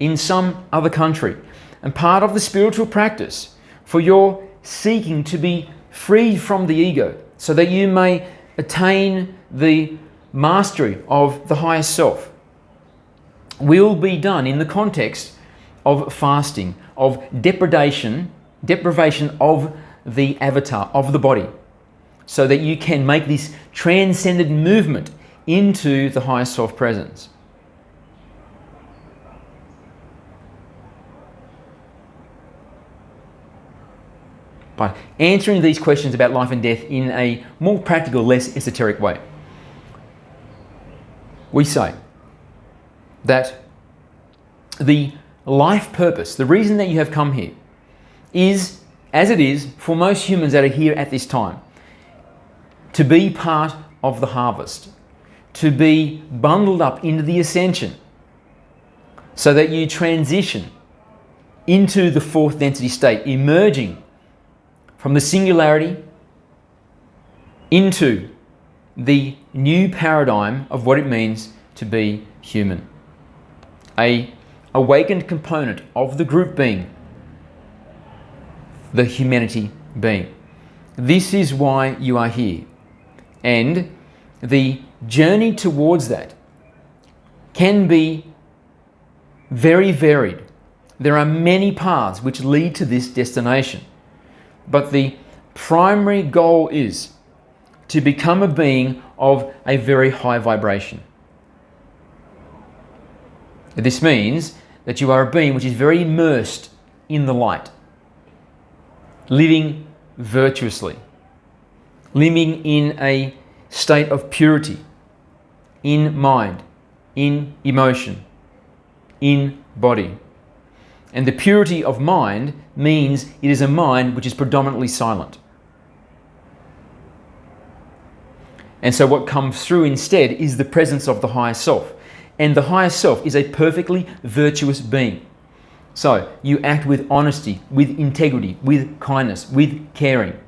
in some other country, and part of the spiritual practice for your seeking to be freed from the ego so that you may attain the mastery of the highest self will be done in the context of fasting, of deprivation of the avatar, of the body, so that you can make this transcendent movement into the highest self presence. By answering these questions about life and death in a more practical, less esoteric way, we say that the life purpose, the reason that you have come here, is, as it is for most humans that are here at this time, to be part of the harvest, to be bundled up into the ascension, so that you transition into the fourth density state, emerging from the singularity into the new paradigm of what it means to be human. A awakened component of the group being, the humanity being. This is why you are here. And the journey towards that can be very varied. There are many paths which lead to this destination, but the primary goal is to become a being of a very high vibration. This means that you are a being which is very immersed in the light, living virtuously, living in a state of purity, in mind, in emotion, in body. And the purity of mind means it is a mind which is predominantly silent. And so what comes through instead is the presence of the higher self. And the higher self is a perfectly virtuous being. So you act with honesty, with integrity, with kindness, with caring,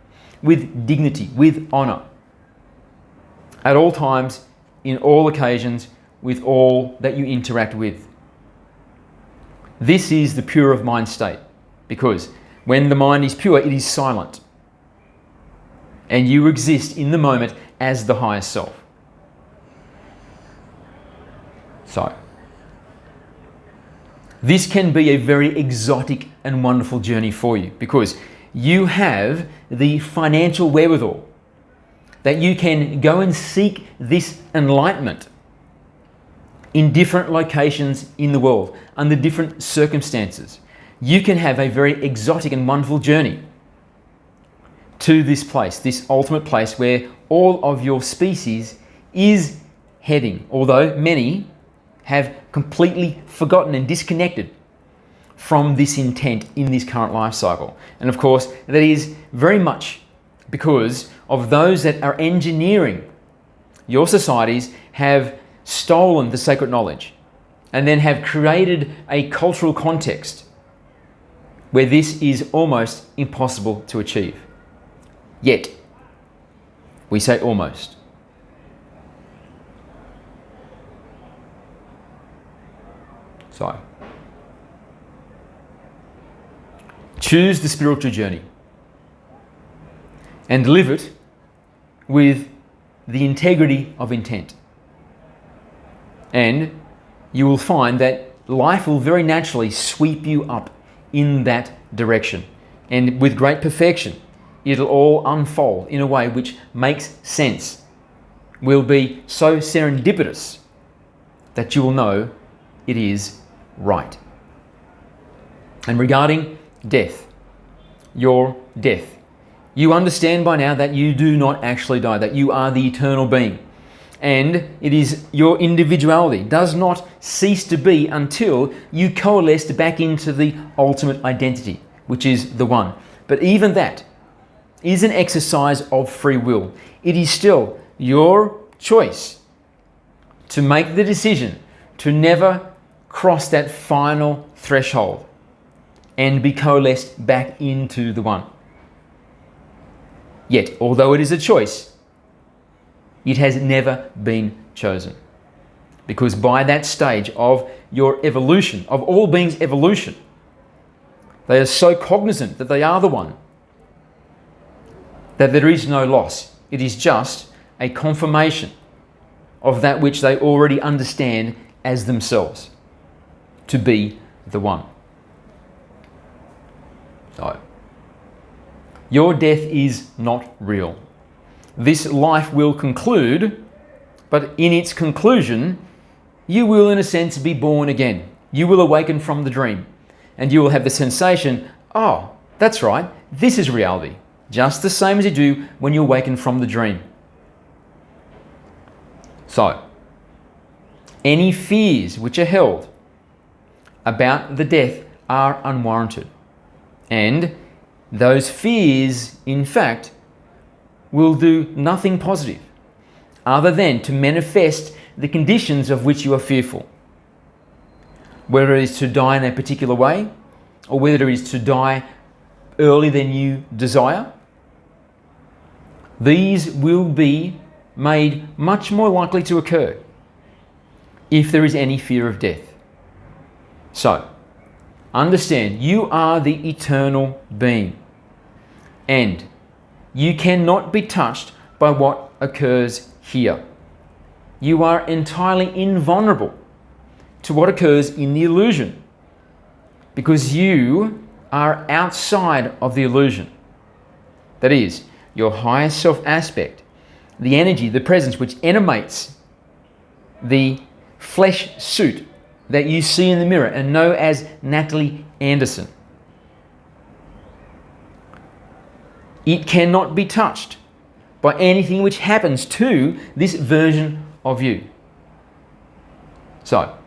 with dignity, with honor. At all times, in all occasions, with all that you interact with. This is the pure of mind state, because when the mind is pure, it is silent. And you exist in the moment as the higher self. So, this can be a very exotic and wonderful journey for you, because you have the financial wherewithal that you can go and seek this enlightenment in different locations in the world, under different circumstances. You can have a very exotic and wonderful journey to this place, this ultimate place where all of your species is heading, although many have completely forgotten and disconnected from this intent in this current life cycle. And of course, that is very much because of those that are engineering your societies have stolen the sacred knowledge and then have created a cultural context where this is almost impossible to achieve. Yet, we say almost. So, choose the spiritual journey and live it with the integrity of intent. And you will find that life will very naturally sweep you up in that direction. And with great perfection, it'll all unfold in a way which makes sense, will be so serendipitous that you will know it is right. And regarding death, your death, you understand by now that you do not actually die, that you are the eternal being. And it is your individuality does not cease to be until you coalesce back into the ultimate identity, which is the one. But even that is an exercise of free will. It is still your choice to make the decision to never cross that final threshold and be coalesced back into the one. Yet, although it is a choice, it has never been chosen. Because by that stage of your evolution, of all beings' evolution, they are so cognizant that they are the one, that there is no loss. It is just a confirmation of that which they already understand as themselves, to be the one. So, your death is not real. This life will conclude, but in its conclusion, you will in a sense be born again. You will awaken from the dream and you will have the sensation, oh, that's right, this is reality. Just the same as you do when you awaken from the dream. So, any fears which are held about the death are unwarranted. And those fears, in fact, will do nothing positive other than to manifest the conditions of which you are fearful. Whether it is to die in a particular way, or whether it is to die earlier than you desire, these will be made much more likely to occur if there is any fear of death. So, understand, you are the eternal being, and you cannot be touched by what occurs here. You are entirely invulnerable to what occurs in the illusion, because you are outside of the illusion. That is, your higher self aspect, the energy, the presence which animates the flesh suit that you see in the mirror and know as Natalie Anderson. It cannot be touched by anything which happens to this version of you. So,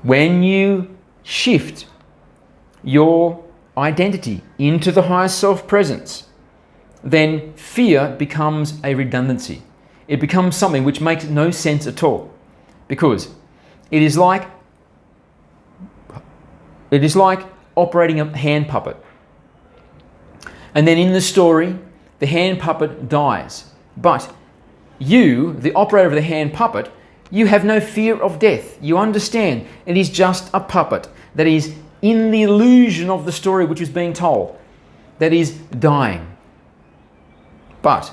when you shift your identity into the higher self presence, then fear becomes a redundancy. It becomes something which makes no sense at all, because it is like operating a hand puppet. And then in the story, the hand puppet dies. But you, the operator of the hand puppet, you have no fear of death. You understand it is just a puppet that is in the illusion of the story which is being told, that is dying. But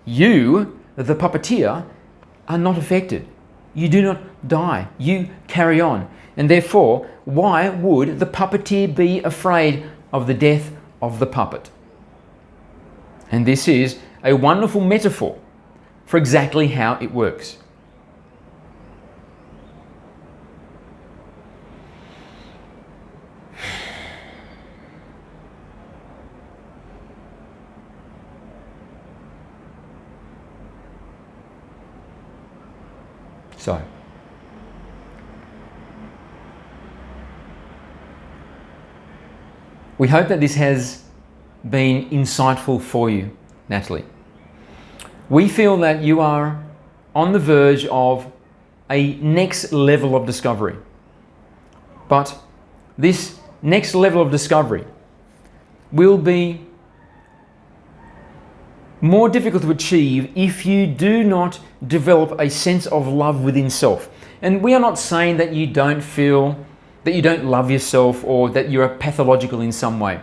you, the puppeteer, are not affected. You do not die. You carry on. And therefore, why would the puppeteer be afraid of the death of the puppet? And this is a wonderful metaphor for exactly how it works. So, we hope that this has been insightful for you, Natalie. We feel that you are on the verge of a next level of discovery. But this next level of discovery will be more difficult to achieve if you do not develop a sense of love within self. And we are not saying that you don't feel, that you don't love yourself, or that you're pathological in some way.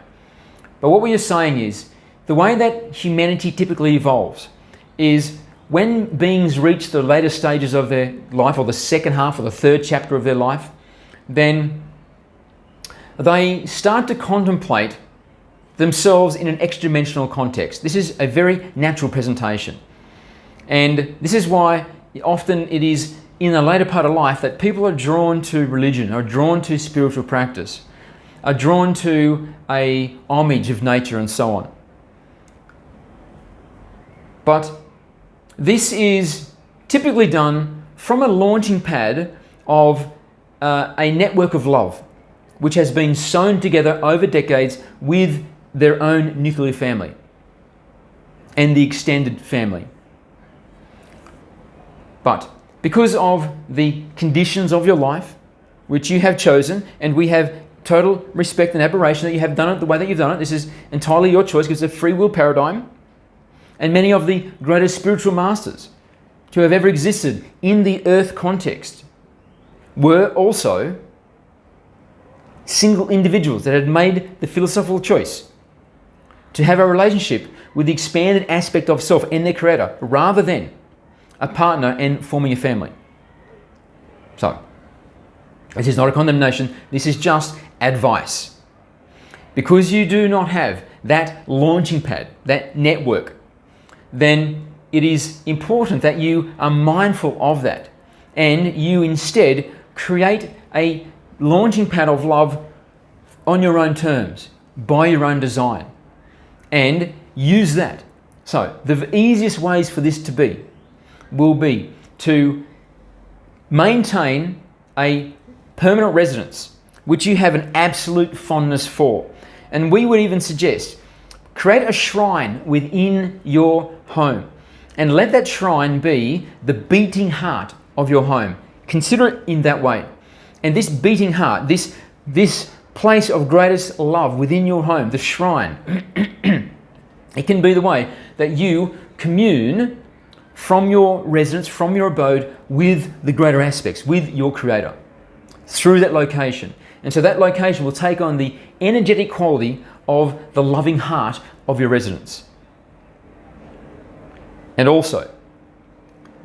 But what we are saying is, the way that humanity typically evolves is when beings reach the later stages of their life, or the second half or the third chapter of their life, then they start to contemplate themselves in an extra-dimensional context. This is a very natural presentation. And this is why often it is in the later part of life that people are drawn to religion, are drawn to spiritual practice, are drawn to a homage of nature and so on. But this is typically done from a launching pad of a network of love, which has been sewn together over decades with their own nuclear family and the extended family. But because of the conditions of your life, which you have chosen, and we have total respect and admiration that you have done it the way that you've done it, this is entirely your choice because it's a free will paradigm, and many of the greatest spiritual masters to have ever existed in the earth context were also single individuals that had made the philosophical choice to have a relationship with the expanded aspect of self and their creator, rather than a partner and forming a family. So, this is not a condemnation, this is just advice. Because you do not have that launching pad, that network, then it is important that you are mindful of that, and you instead create a launching pad of love on your own terms, by your own design, and use that. So the easiest ways for this to be will be to maintain a permanent residence which you have an absolute fondness for. And we would even suggest create a shrine within your home, and let that shrine be the beating heart of your home. Consider it in that way. And this beating heart, this place of greatest love within your home, the shrine, it can be the way that you commune from your residence, from your abode, with the greater aspects, with your creator, through that location. And so that location will take on the energetic quality of the loving heart of your residence. And also,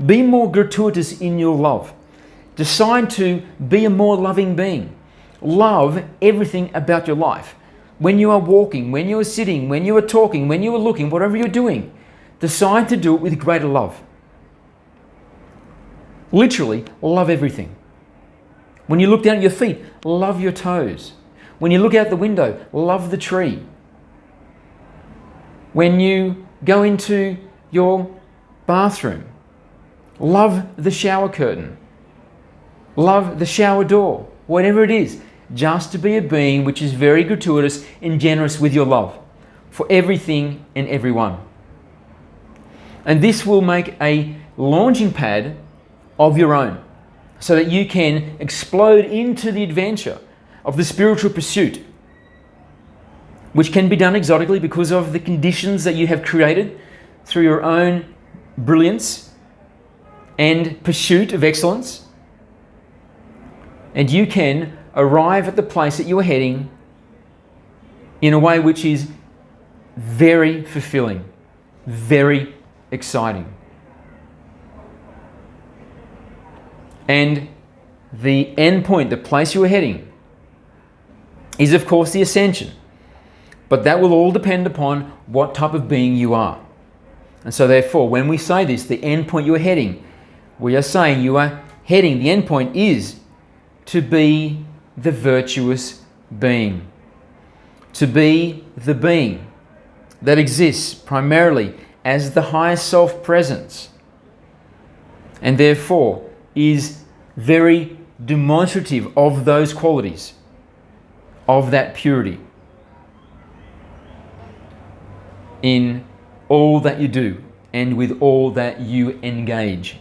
be more gratuitous in your love. Decide to be a more loving being. Love everything about your life. When you are walking, when you are sitting, when you are talking, when you are looking, whatever you're doing, decide to do it with greater love. Literally, love everything. When you look down at your feet, love your toes. When you look out the window, love the tree. When you go into your bathroom, love the shower curtain. Love the shower door. Whatever it is, just to be a being which is very gratuitous and generous with your love for everything and everyone. And this will make a launching pad of your own, so that you can explode into the adventure of the spiritual pursuit, which can be done exotically because of the conditions that you have created through your own brilliance and pursuit of excellence. And you can arrive at the place that you are heading in a way which is very fulfilling, very exciting. And the end point, the place you are heading, is of course the ascension. But that will all depend upon what type of being you are. And so therefore, when we say this, the end point you are heading, we are saying you are heading, the end point is to be the virtuous being. To be the being that exists primarily as the highest self-presence. And therefore, is very demonstrative of those qualities, of that purity in all that you do and with all that you engage.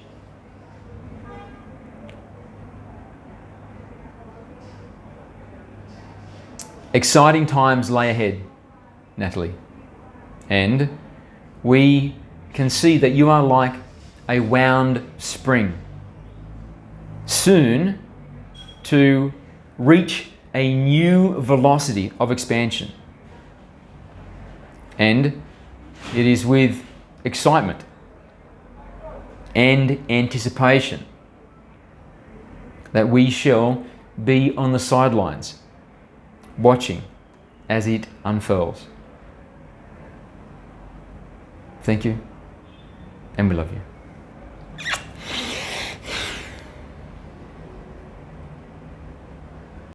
Exciting times lay ahead, Natalie, and we can see that you are like a wound spring, soon to reach a new velocity of expansion. And it is with excitement and anticipation that we shall be on the sidelines, watching as it unfurls. Thank you, and we love you.